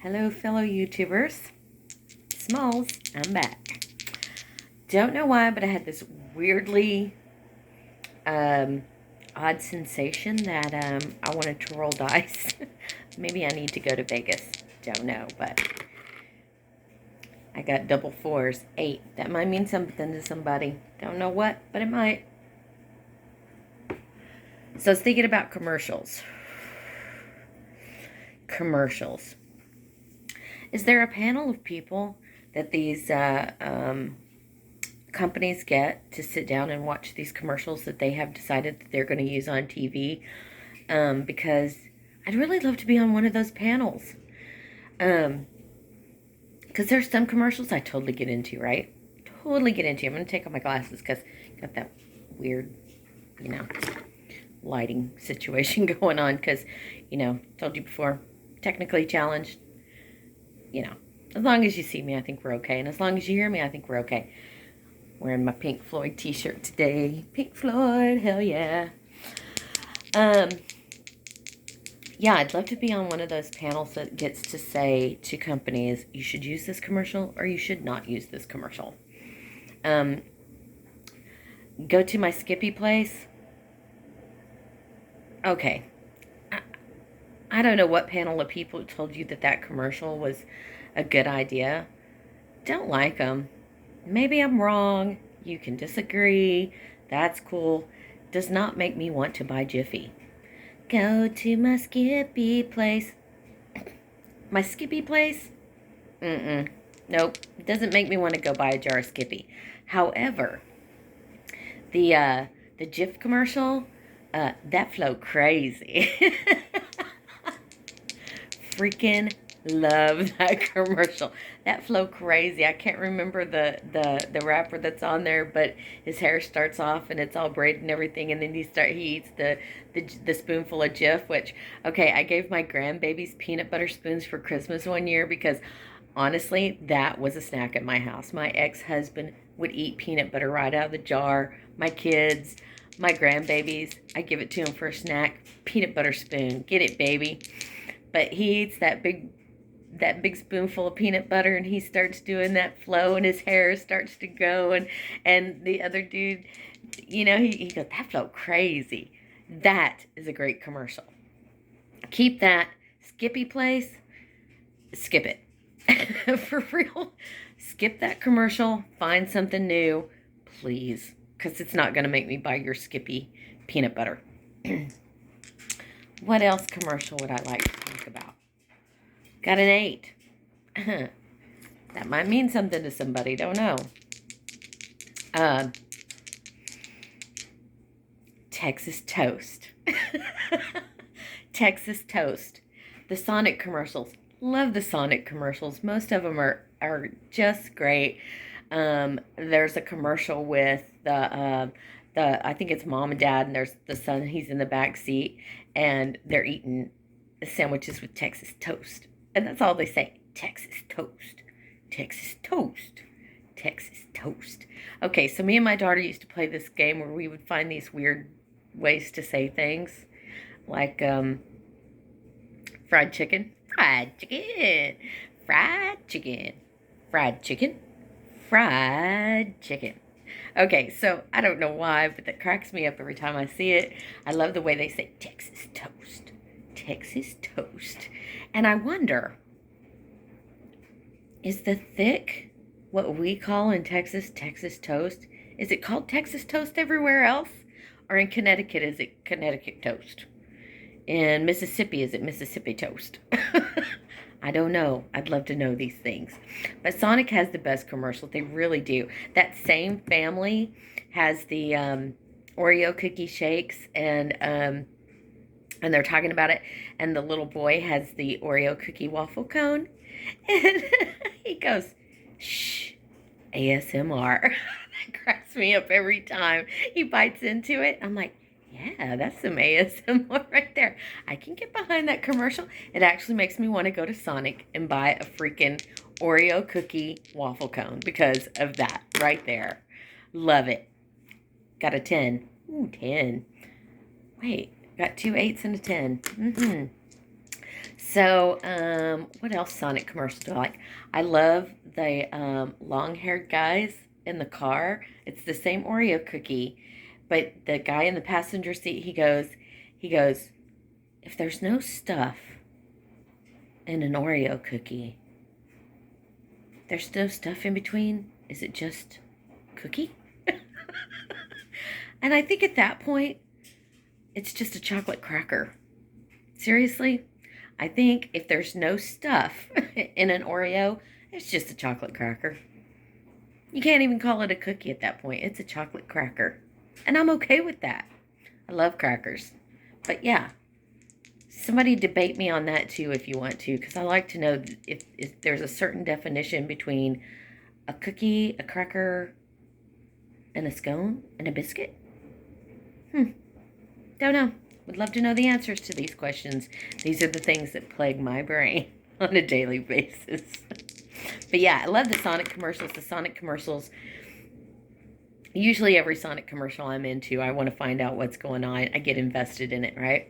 Hello, fellow YouTubers. Smalls, I'm back. Don't know why, but I had this weirdly odd sensation that I wanted to roll dice. Maybe I need to go to Vegas. Don't know, but I got double fours, 8. That might mean something to somebody. Don't know what, but it might. So I was thinking about commercials. Commercials. Is there a panel of people that these companies get to sit down and watch these commercials that they have decided that they're going to use on TV? Because I'd really love to be on one of those panels. Because there's some commercials I totally get into, right? Totally get into. I'm going to take off my glasses because I got that weird, lighting situation going on. Because, told you before, technically challenged. As long as you see me, I think we're okay. And as long as you hear me, I think we're okay. Wearing my Pink Floyd t-shirt today. Pink Floyd, hell yeah. Yeah, I'd love to be on one of those panels that gets to say to companies, you should use this commercial or you should not use this commercial. Go to my Skippy place. Okay. I don't know what panel of people told you that commercial was a good idea. Don't like them. Maybe I'm wrong. You can disagree. That's cool. Does not make me want to buy Jiffy. Go to my Skippy place. My Skippy place? Nope. Doesn't make me want to go buy a jar of Skippy. However, the Jif commercial, that flow crazy. Freaking love that commercial. That flow crazy. I can't remember the rapper that's on there, but his hair starts off and it's all braided and everything, and then he eats the spoonful of Jif, which, okay, I gave my grandbabies peanut butter spoons for Christmas one year because honestly, that was a snack at my house. My ex-husband would eat peanut butter right out of the jar. My kids, my grandbabies, I give it to him for a snack. Peanut butter spoon. Get it, baby. But he eats that big spoonful of peanut butter and he starts doing that flow and his hair starts to go, and the other dude, he goes, that flow crazy. That is a great commercial. Keep that. Skippy place, skip it. For real. Skip that commercial. Find something new, please, because it's not going to make me buy your Skippy peanut butter. What else commercial would I like to think about? Got an 8. That might mean something to somebody. Don't know. Texas Toast. Texas Toast. The Sonic commercials. Love the Sonic commercials. Most of them are just great. There's a commercial with the I think it's mom and dad, and there's the son. He's in the back seat, and they're eating sandwiches with Texas toast, and that's all they say: Texas toast, Texas toast, Texas toast. Okay, so me and my daughter used to play this game where we would find these weird ways to say things, like fried chicken, fried chicken, fried chicken, fried chicken, fried chicken. Okay, so I don't know why, but that cracks me up every time I see it. I love the way they say Texas toast. Texas toast. And I wonder, is the thick what we call in Texas Texas toast? Is it called Texas toast everywhere else? Or in Connecticut, is it Connecticut toast? In Mississippi, is it Mississippi toast? I don't know. I'd love to know these things. But Sonic has the best commercials. They really do. That same family has the Oreo cookie shakes, and they're talking about it. And the little boy has the Oreo cookie waffle cone. And he goes, shh, ASMR. That cracks me up every time. He bites into it. I'm like, yeah, that's some ASMR right there. I can get behind that commercial. It actually makes me want to go to Sonic and buy a freaking Oreo cookie waffle cone because of that right there. Love it. Got a 10. Ooh, 10. Wait, got 2 8s and a 10. So, what else Sonic commercials do I like? I love the long-haired guys in the car. It's the same Oreo cookie, but the guy in the passenger seat, he goes, if there's no stuff in an Oreo cookie, there's no stuff in between. Is it just cookie? And I think at that point, it's just a chocolate cracker. Seriously? I think if there's no stuff in an Oreo, it's just a chocolate cracker. You can't even call it a cookie at that point. It's a chocolate cracker. And I'm okay with that. I love crackers. But yeah, somebody debate me on that too if you want to, because I like to know if there's a certain definition between a cookie, a cracker, and a scone, and a biscuit. Don't know. Would love to know the answers to these questions. These are the things that plague my brain on a daily basis. But yeah, I love the Sonic commercials. The Sonic commercials, usually every Sonic commercial I'm into, I want to find out what's going on. I get invested in it, right?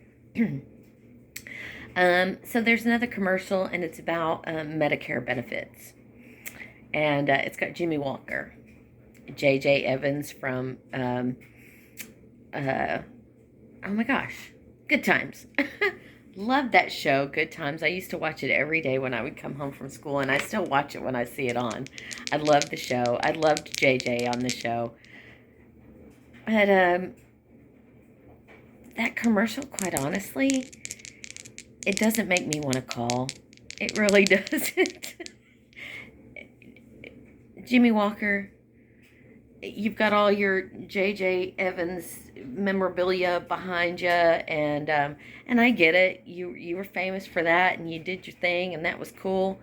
So there's another commercial, and it's about Medicare benefits. And it's got Jimmy Walker, J.J. Evans from, oh my gosh, Good Times. Love that show, Good Times. I used to watch it every day when I would come home from school, and I still watch it when I see it on. I love the show. I loved JJ on the show. But that commercial, quite honestly, it doesn't make me want to call. It really doesn't. Jimmy Walker, you've got all your J.J. Evans memorabilia behind you, and I get it. You were famous for that, and you did your thing, and that was cool.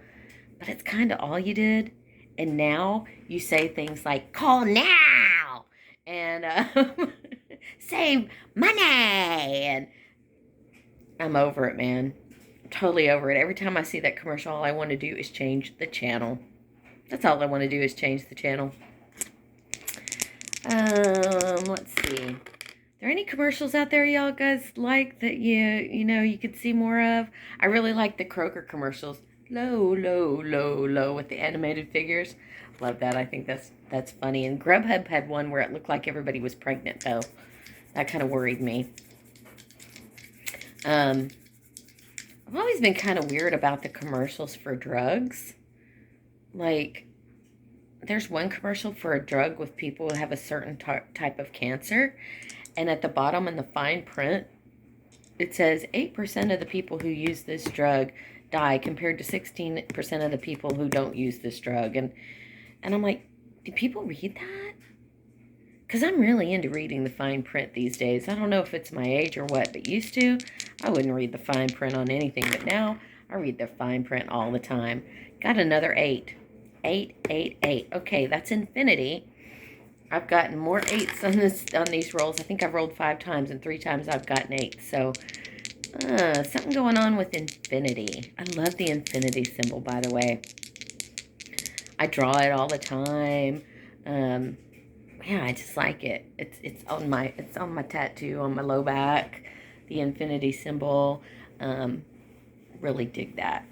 But it's kind of all you did. And now you say things like "call now" and "save money," and I'm over it, man. I'm totally over it. Every time I see that commercial, all I want to do is change the channel. That's all I want to do is change the channel. Let's see. Are there any commercials out there y'all guys like that you could see more of? I really like the Kroger commercials. Low, low, low, low with the animated figures. Love that. I think that's funny. And Grubhub had one where it looked like everybody was pregnant, though. That kind of worried me. I've always been kind of weird about the commercials for drugs. Like, there's one commercial for a drug with people who have a certain type of cancer. And at the bottom in the fine print, it says 8% of the people who use this drug die compared to 16% of the people who don't use this drug. And I'm like, do people read that? Because I'm really into reading the fine print these days. I don't know if it's my age or what, but used to, I wouldn't read the fine print on anything. But now, I read the fine print all the time. Got another 8. 8, 8, 8. Okay, that's infinity. I've gotten more 8s on these rolls. I think I've rolled 5 times, and 3 times I've gotten 8. So, something going on with infinity. I love the infinity symbol, by the way. I draw it all the time. Yeah, I just like it. It's on my tattoo on my low back. The infinity symbol. Really dig that.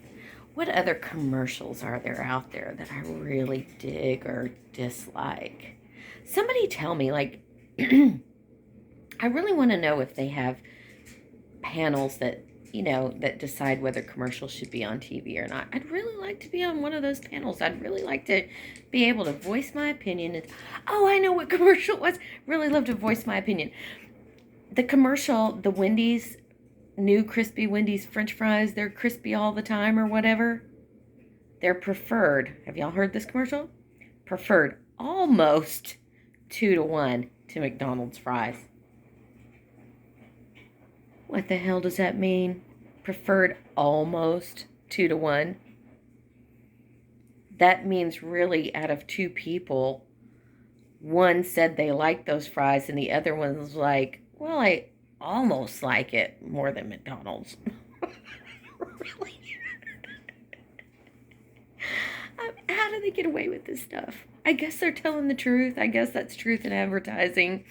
What other commercials are there out there that I really dig or dislike? Somebody tell me, like, I really want to know if they have panels that, that decide whether commercials should be on TV or not. I'd really like to be on one of those panels. I'd really like to be able to voice my opinion. Oh, I know what commercial it was. Really love to voice my opinion. The commercial, the Wendy's, new crispy Wendy's French fries, they're crispy all the time or whatever. They're preferred. Have y'all heard this commercial? Preferred almost 2-to-1 to McDonald's fries. What the hell does that mean? Preferred almost 2-to-1? That means really out of 2 people, one said they liked those fries and the other one was like, well, I almost like it more than McDonald's. Really? How do they get away with this stuff? I guess they're telling the truth. I guess that's truth in advertising.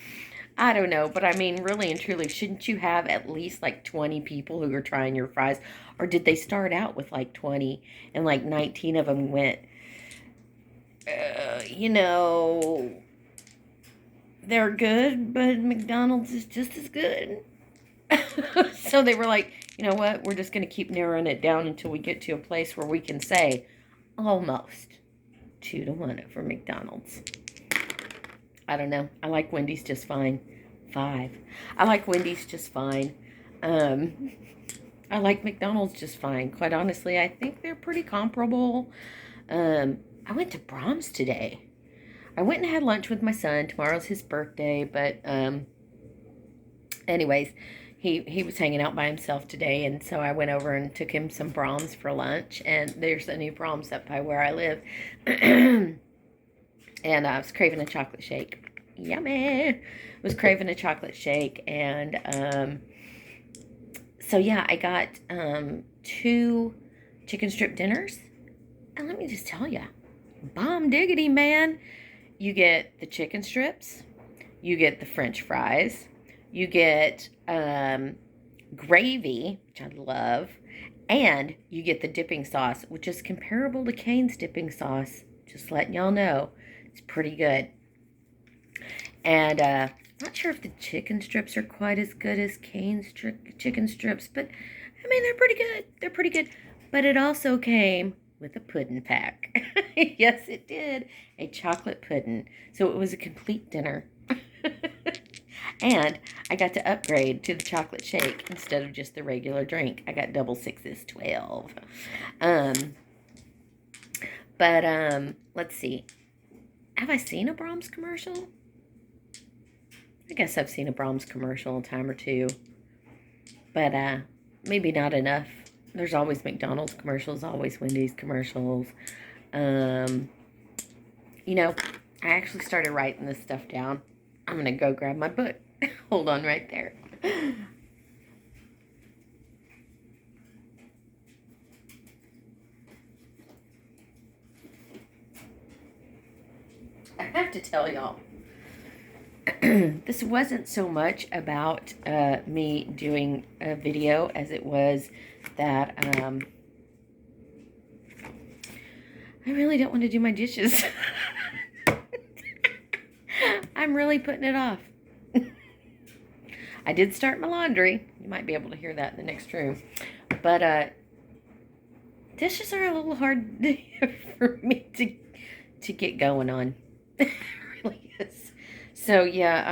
I don't know, but I mean, really and truly, shouldn't you have at least like 20 people who are trying your fries? Or did they start out with like 20 and like 19 of them went, you know, they're good, but McDonald's is just as good. So they were like, you know what? We're just going to keep narrowing it down until we get to a place where we can say almost 2-1 for McDonald's. I don't know. I like Wendy's just fine. 5. I like Wendy's just fine. I like McDonald's just fine. Quite honestly, I think they're pretty comparable. I went to Brahms today. I went and had lunch with my son. Tomorrow's his birthday, but anyways, he was hanging out by himself today, and so I went over and took him some Brahms for lunch. And there's a new Brahms up by where I live. And I was craving a chocolate shake. Yummy! Was craving a chocolate shake, and so yeah, I got 2 chicken strip dinners, and let me just tell you, bomb diggity, man! You get the chicken strips, you get the French fries, you get gravy, which I love, and you get the dipping sauce, which is comparable to Cane's dipping sauce. Just letting y'all know. It's pretty good. And not sure if the chicken strips are quite as good as Cane's chicken strips, but I mean, they're pretty good. They're pretty good. But it also came with a pudding pack. Yes, it did. A chocolate pudding. So it was a complete dinner. And I got to upgrade to the chocolate shake instead of just the regular drink. I got double 6s, 12. Let's see. Have I seen a Brahms commercial? I guess I've seen a Brahms commercial a time or two. But maybe not enough. There's always McDonald's commercials, always Wendy's commercials. You know, I actually started writing this stuff down. I'm going to go grab my book. Hold on right there. I have to tell y'all, this wasn't so much about me doing a video as it was that I really don't want to do my dishes. I'm really putting it off. I did start my laundry. You might be able to hear that in the next room. But dishes are a little hard for me to get going on. It really is. So yeah,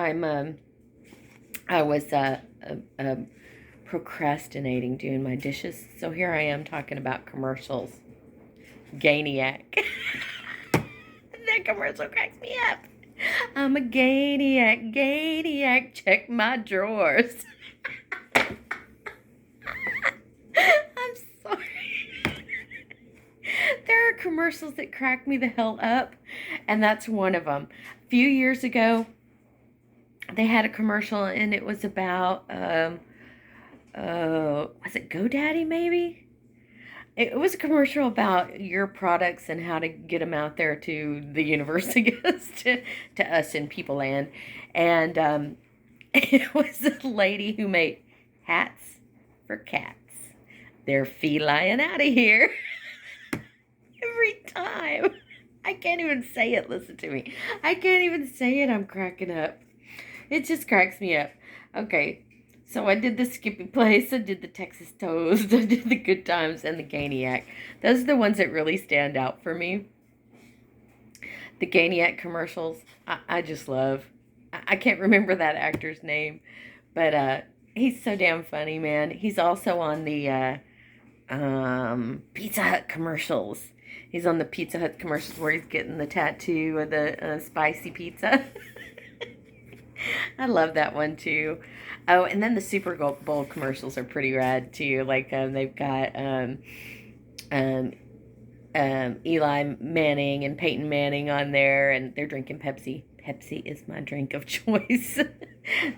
I was procrastinating doing my dishes. So here I am talking about commercials. Gainiac. That commercial cracks me up. I'm a Gainiac, Gainiac, check my drawers. I'm sorry. There are commercials that crack me the hell up, and that's one of them. A few years ago, they had a commercial, and it was about, was it GoDaddy maybe? It was a commercial about your products and how to get them out there to the universe, I guess, to us in People Land. And it was a lady who made hats for cats. They're feline out of here. Every time. I can't even say it. Listen to me. I can't even say it. I'm cracking up. It just cracks me up. Okay. So I did the Skippy Place, I did the Texas Toast, I did the Good Times, and the Gainiac. Those are the ones that really stand out for me. The Gainiac commercials, I just love. I can't remember that actor's name, but he's so damn funny, man. He's also on the Pizza Hut commercials. He's on the Pizza Hut commercials where he's getting the tattoo of the spicy pizza. I love that one too. Oh, and then the Super Bowl commercials are pretty rad too. Like they've got Eli Manning and Peyton Manning on there, and they're drinking Pepsi. Pepsi is my drink of choice.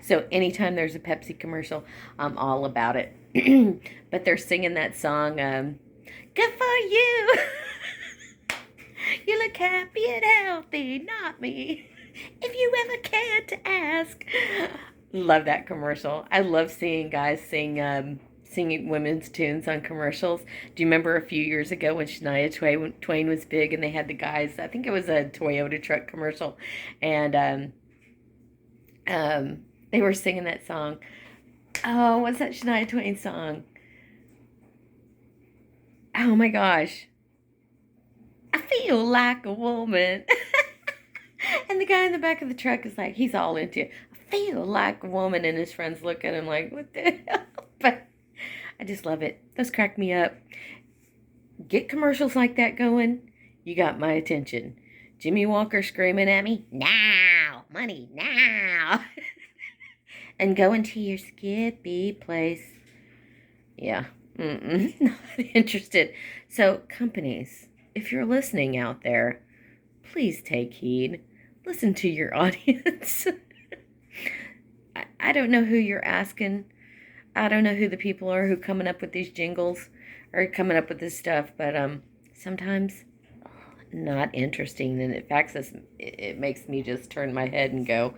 So anytime there's a Pepsi commercial, I'm all about it. But they're singing that song, "Good for you." You look happy and healthy, not me. If you ever cared to ask. Love that commercial. I love seeing guys singing women's tunes on commercials. Do you remember a few years ago when Twain was big and they had the guys, I think it was a Toyota truck commercial, and they were singing that song. Oh, what's that Shania Twain song? Oh my gosh. I feel like a woman. And the guy in the back of the truck is like, he's all into it. I feel like a woman. And his friends look at him like, what the hell? But I just love it. Those crack me up. Get commercials like that going. You got my attention. Jimmy Walker screaming at me, now, money, now. And going to your Skippy place. Yeah, not interested. So, companies, if you're listening out there, please take heed. Listen to your audience. I don't know who you're asking. I don't know who the people are who coming up with these jingles or coming up with this stuff, but sometimes not interesting. And it makes me just turn my head and go,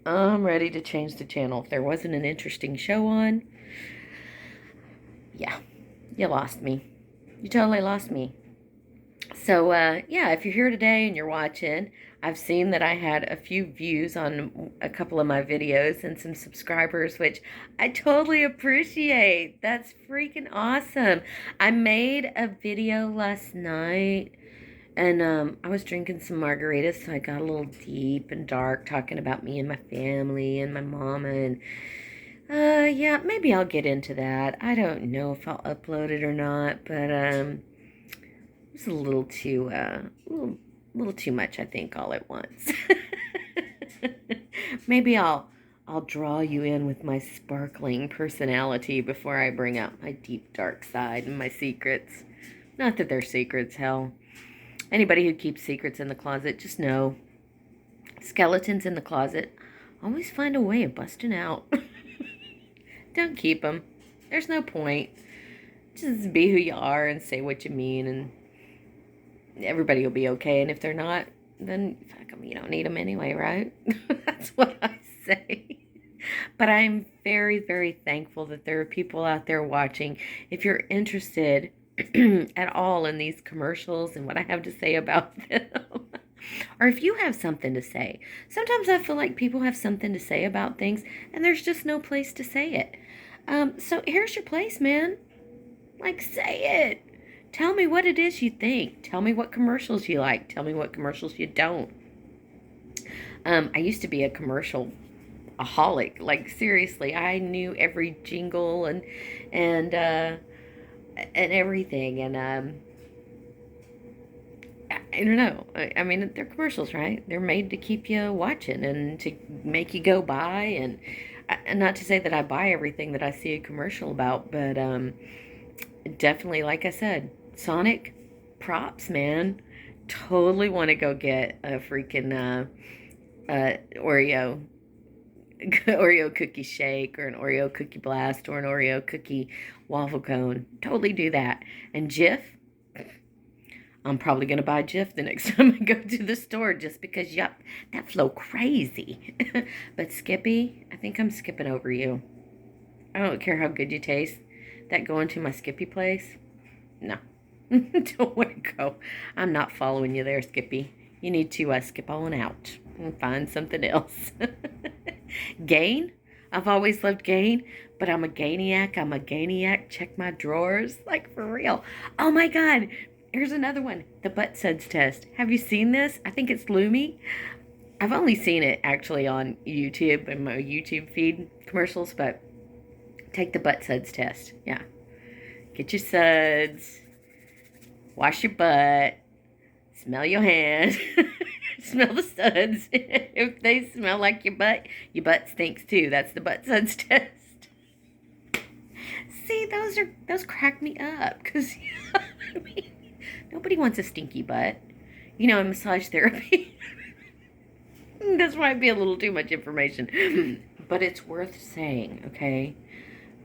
I'm ready to change the channel. If there wasn't an interesting show on, yeah, you lost me. You totally lost me. So, yeah, if you're here today and you're watching, I've seen that I had a few views on a couple of my videos and some subscribers, which I totally appreciate. That's freaking awesome. I made a video last night, and I was drinking some margaritas, so I got a little deep and dark talking about me and my family and my mama, and yeah, maybe I'll get into that. I don't know if I'll upload it or not, but it's a little too little too much, I think, all at once. Maybe I'll draw you in with my sparkling personality before I bring out my deep dark side and my secrets. Not that they're secrets, hell. Anybody who keeps secrets in the closet, just know skeletons in the closet always find a way of busting out. Don't keep them. There's no point. Just be who you are and say what you mean, and everybody will be okay. And if they're not, then fuck them. You don't need them anyway, right? That's what I say. But I'm very, very thankful that there are people out there watching. If you're interested at all in these commercials and what I have to say about them, or if you have something to say. Sometimes I feel like people have something to say about things and there's just no place to say it. So here's your place, man. Like, say it. Tell me what it is you think. Tell me what commercials you like. Tell me what commercials you don't. I used to be a commercial-aholic. Like, seriously, I knew every jingle and everything. And I don't know. I mean, they're commercials, right? They're made to keep you watching and to make you go by. And not to say that I buy everything that I see a commercial about, but definitely, like I said, Sonic, props, man. Totally want to go get a freaking Oreo cookie shake or an Oreo cookie blast or an Oreo cookie waffle cone. Totally do that. And Jif, I'm probably going to buy Jif the next time I go to the store just because, yup, that flow crazy. But Skippy, I think I'm skipping over you. I don't care how good you taste. That going to my Skippy place? No. Don't want to go. I'm not following you there, Skippy. You need to skip on out and find something else. Gain? I've always loved Gain, but I'm a Gainiac. I'm a Gainiac. Check my drawers. Like, for real. Oh, my God. Here's another one. The butt suds test. Have you seen this? I think it's Lumi. I've only seen it, actually, on YouTube and my YouTube feed commercials, but take the butt suds test. Yeah. Get your suds. Wash your butt. Smell your hands. Smell the suds. If they smell like your butt stinks too. That's the butt suds test. See, those crack me up. Because, I mean, nobody wants a stinky butt. You know, in massage therapy. This might be a little too much information. But it's worth saying, okay?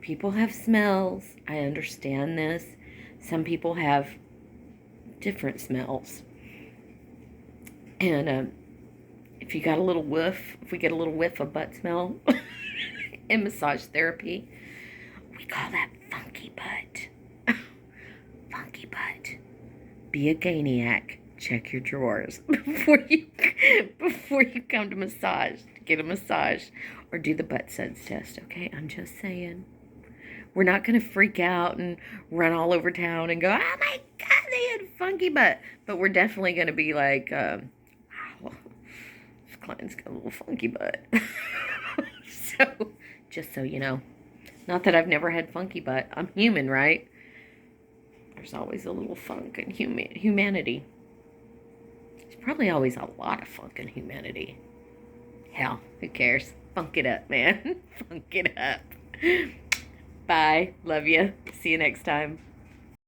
People have smells. I understand this. Some people have different smells. And If you got a little whiff, if we get a little whiff of butt smell in massage therapy, we call that funky butt. Funky butt. Be a ganiac. Check your drawers before you come to massage, to get a massage or do the butt suds test, okay? I'm just saying. We're not going to freak out and run all over town and go, oh my God, they had funky butt. But we're definitely going to be like, wow, this client's got a little funky butt. So, just so you know. Not that I've never had funky butt. I'm human, right? There's always a little funk in humanity. There's probably always a lot of funk in humanity. Hell, who cares? Funk it up, man. Funk it up. Bye. Love you. See you next time.